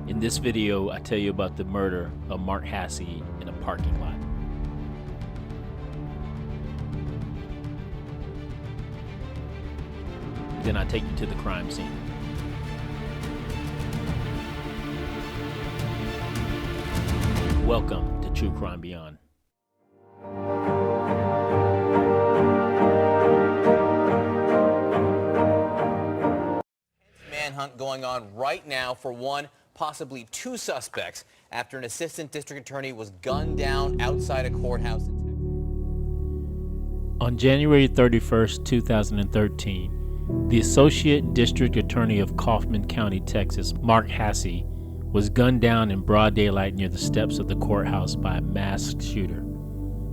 In this video, I tell you about the murder of Mark Hasse in a parking lot. Then I take you to the crime scene. Welcome to True Crime Beyond. Manhunt going on right now for one, possibly two suspects after an assistant district attorney was gunned down outside a courthouse in Texas. On January 31st, 2013, the associate district attorney of Kaufman County, Texas, Mark Hasse, was gunned down in broad daylight near the steps of the courthouse by a masked shooter.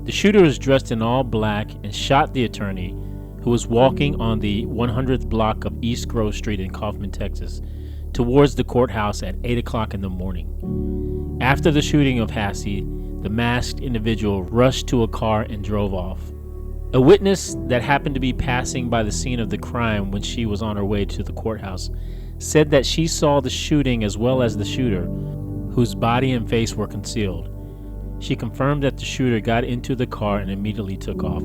The shooter was dressed in all black and shot the attorney, who was walking on the 100th block of East Grove Street in Kaufman, Texas, towards the courthouse at 8 o'clock in the morning. After the shooting of Hasse, the masked individual rushed to a car and drove off. A witness that happened to be passing by the scene of the crime when she was on her way to the courthouse said that she saw the shooting as well as the shooter, whose body and face were concealed. She confirmed that the shooter got into the car and immediately took off.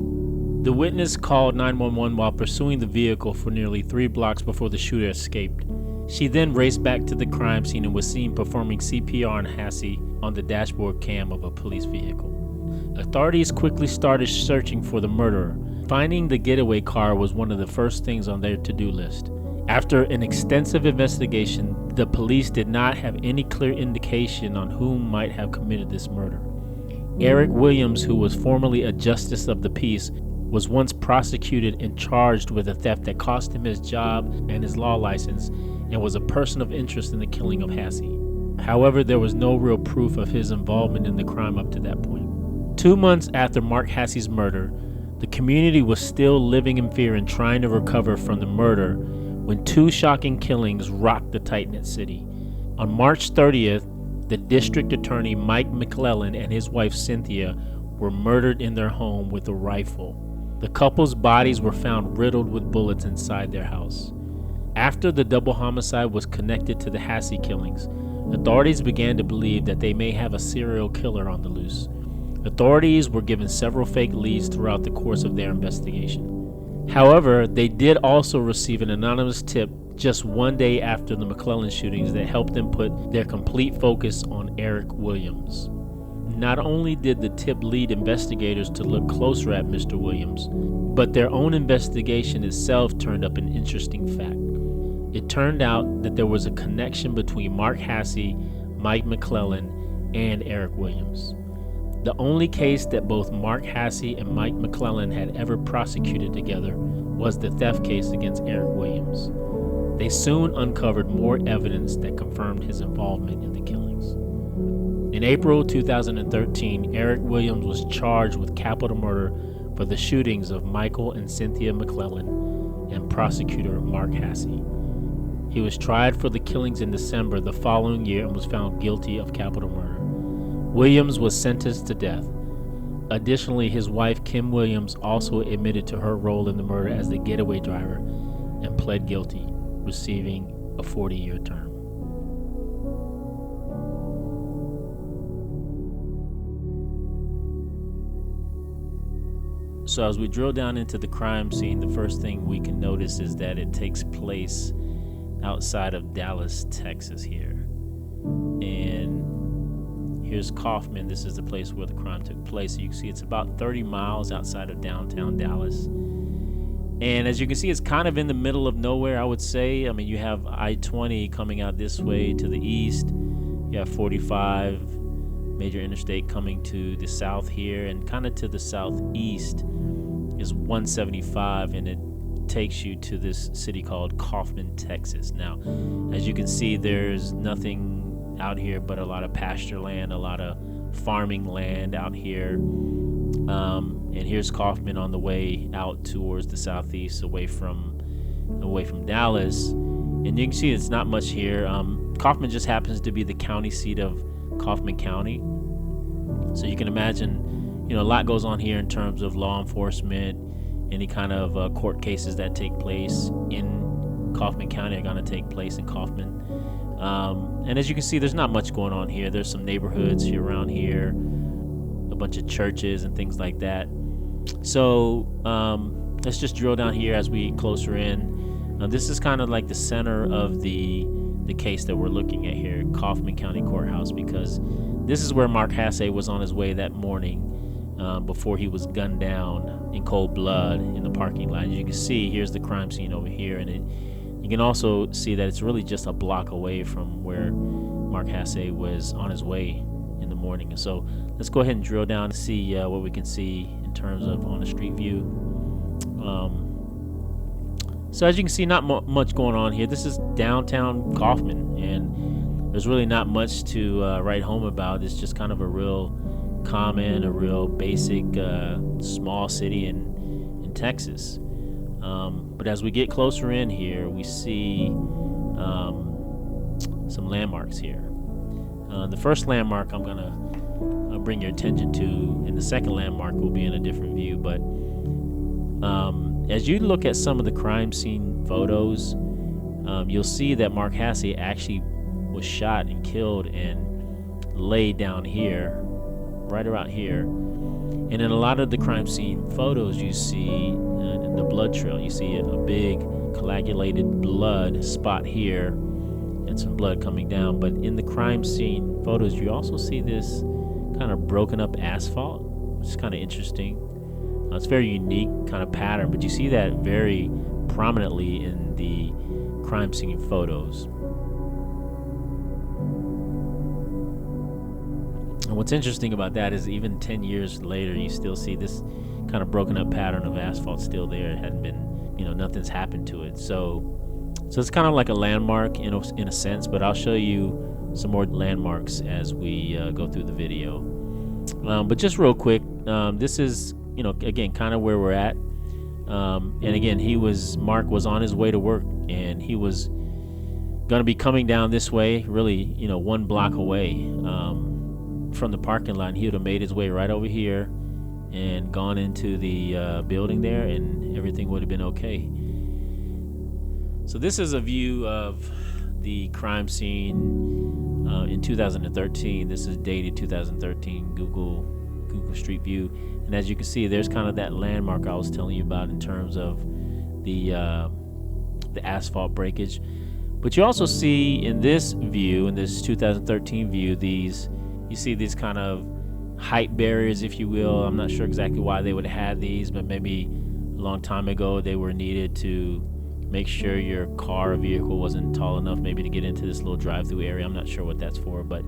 The witness called 911 while pursuing the vehicle for nearly 3 blocks before the shooter escaped. She then raced back to the crime scene and was seen performing CPR on Hasse on the dashboard cam of a police vehicle. Authorities quickly started searching for the murderer. Finding the getaway car was one of the first things on their to-do list. After an extensive investigation, the police did not have any clear indication on whom might have committed this murder. Eric Williams, who was formerly a justice of the peace, was once prosecuted and charged with a theft that cost him his job and his law license, and was a person of interest in the killing of Hasse. However, there was no real proof of his involvement in the crime up to that point. 2 months after Mark Hasse's murder, the community was still living in fear and trying to recover from the murder when 2 shocking killings rocked the tight-knit city. On March 30th, the district attorney Mike McClellan and his wife Cynthia were murdered in their home with a rifle. The couple's bodies were found riddled with bullets inside their house. After the double homicide was connected to the Hasse killings, authorities began to believe that they may have a serial killer on the loose. Authorities were given several fake leads throughout the course of their investigation. However, they did also receive an anonymous tip just 1 day after the McClellan shootings that helped them put their complete focus on Eric Williams. Not only did the tip lead investigators to look closer at Mr. Williams, but their own investigation itself turned up an interesting fact. It turned out that there was a connection between Mark Hasse, Mike McClellan, and Eric Williams. The only case that both Mark Hasse and Mike McClellan had ever prosecuted together was the theft case against Eric Williams. They soon uncovered more evidence that confirmed his involvement in the killings. In April 2013, Eric Williams was charged with capital murder for the shootings of Michael and Cynthia McClellan and prosecutor Mark Hasse. He was tried for the killings in December the following year and was found guilty of capital murder. Williams was sentenced to death. Additionally, his wife Kim Williams also admitted to her role in the murder as the getaway driver and pled guilty, receiving a 40-year term. So as we drill down into the crime scene, the first thing we can notice is that it takes place outside of Dallas, Texas here. And here's Kaufman. This is the place where the crime took place. So you can see it's about 30 miles outside of downtown Dallas. And as you can see, it's kind of in the middle of nowhere, I would say. I mean, you have I-20 coming out this way to the east. You have 45, major interstate coming to the south here, and kind of to the southeast is 175, and it takes you to this city called Kaufman, Texas. Now, as you can see, there's nothing out here but a lot of pasture land, a lot of farming land out here. And here's Kaufman on the way out towards the southeast, away from Dallas. And you can see it's not much here. Kaufman just happens to be the county seat of Kaufman County. So you can imagine, a lot goes on here in terms of law enforcement. Any kind of court cases that take place in Kaufman County are going to take place in Kaufman. And as you can see, there's not much going on here. There's some neighborhoods here around here, a bunch of churches and things like that. So let's just drill down here as we get closer in. This is kind of like the center of the case that we're looking at here, Kaufman County Courthouse, because this is where Mark Hasse was on his way that morning before he was gunned down in cold blood in the parking lot. As you can see, here's the crime scene over here, and you can also see that it's really just a block away from where Mark Hasse was on his way in the morning. So let's go ahead and drill down and see what we can see in terms of on the street view. So as you can see, not much going on here. This is downtown Kaufman, and there's really not much to write home about. It's just kind of a real common, a real basic small city in Texas. But as we get closer in here, we see some landmarks here. The first landmark I'm gonna bring your attention to, and the second landmark will be in a different view. But as you look at some of the crime scene photos, you'll see that Mark Hasse actually was shot and killed and laid down here, right around here. And in a lot of the crime scene photos, you see the blood trail. You see a big coagulated blood spot here and some blood coming down. But in the crime scene photos, you also see this kind of broken up asphalt, which is kind of interesting. It's a very unique kind of pattern, but you see that very prominently in the crime scene photos. And what's interesting about that is even 10 years later, you still see this kind of broken up pattern of asphalt still there. It hadn't been, nothing's happened to it. So it's kind of like a landmark in a sense, but I'll show you some more landmarks as we go through the video. But just real quick, this is, again, kind of where we're at. And again, Mark was on his way to work, and he was going to be coming down this way, really, 1 block away from the parking lot. He would have made his way right over here and gone into the building there, and everything would have been okay. So this is a view of the crime scene in 2013. This is dated 2013 Google Street View. And as you can see, there's kind of that landmark I was telling you about in terms of the asphalt breakage. But you also see in this view, in this 2013 view, you see these kind of height barriers, if you will. I'm not sure exactly why they would have had these, but maybe a long time ago they were needed to make sure your car or vehicle wasn't tall enough maybe to get into this little drive-through area. I'm not sure what that's for, but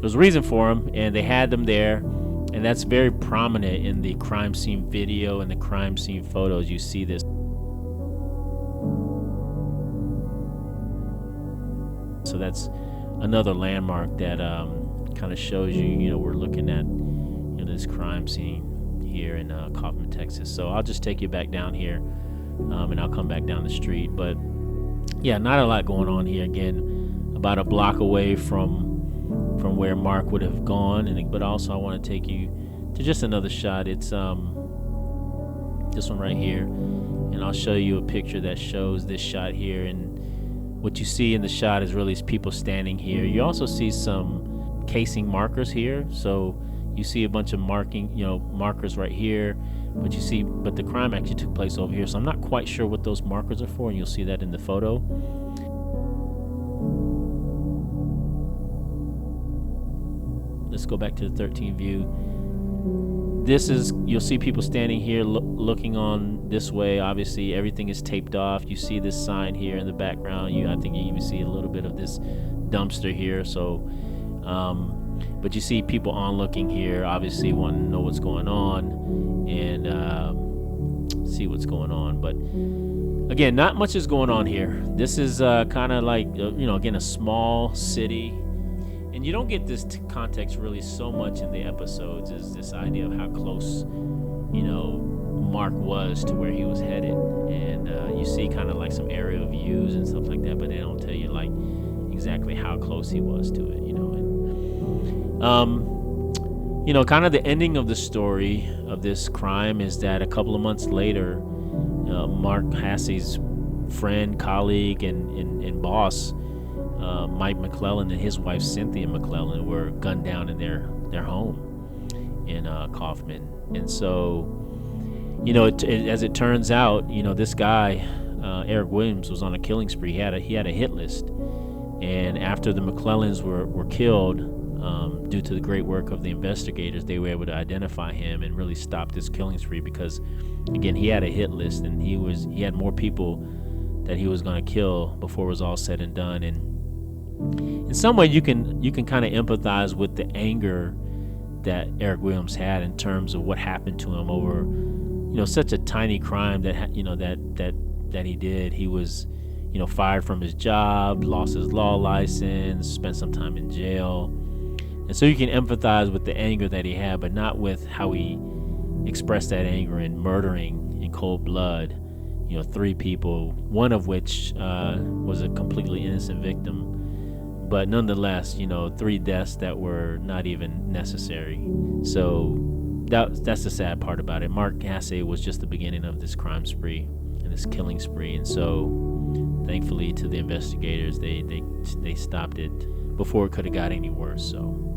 there's a reason for them, and they had them there. And that's very prominent in the crime scene video and the crime scene photos. You see this. So that's another landmark that kind of shows you, we're looking at this crime scene here in Kaufman, Texas. So I'll just take you back down here, and I'll come back down the street. But yeah, not a lot going on here. Again, about a block away from where Mark would have gone, but also I want to take you to just another shot. It's this one right here, and I'll show you a picture that shows this shot here. And what you see in the shot is really people standing here. You also see some casing markers here, so you see a bunch of markers right here, but the crime actually took place over here. So I'm not quite sure what those markers are for, and you'll see that in the photo. Let's go back to the 13 view. You'll see people standing here looking on this way. Obviously, everything is taped off. You see this sign here in the background. I think you even see a little bit of this dumpster here. So, but you see people onlooking here, obviously wanting to know what's going on and see what's going on. But again, not much is going on here. This is kind of like, again, a small city. And you don't get this context really so much in the episodes, is this idea of how close, Mark was to where he was headed. And you see kind of like some aerial views and stuff like that, but they don't tell you like exactly how close he was to it, And, kind of the ending of the story of this crime is that a couple of months later, Mark Hasse's friend, colleague, and boss Mike McClellan and his wife Cynthia McClellan were gunned down in their home in Kaufman. And so, as it turns out, this guy, Eric Williams, was on a killing spree. He had a hit list. And after the McClellans were killed, due to the great work of the investigators, they were able to identify him and really stop this killing spree because, again, he had a hit list and he had more people that he was going to kill before it was all said and done. And in some way, you can kind of empathize with the anger that Eric Williams had in terms of what happened to him over, such a tiny crime that he did. He was, fired from his job, lost his law license, spent some time in jail. And so you can empathize with the anger that he had, but not with how he expressed that anger in murdering in cold blood, 3 people, one of which was a completely innocent victim. But nonetheless, 3 deaths that were not even necessary. So that's the sad part about it. Mark Hasse was just the beginning of this crime spree and this killing spree. And so thankfully to the investigators, they stopped it before it could have got any worse. So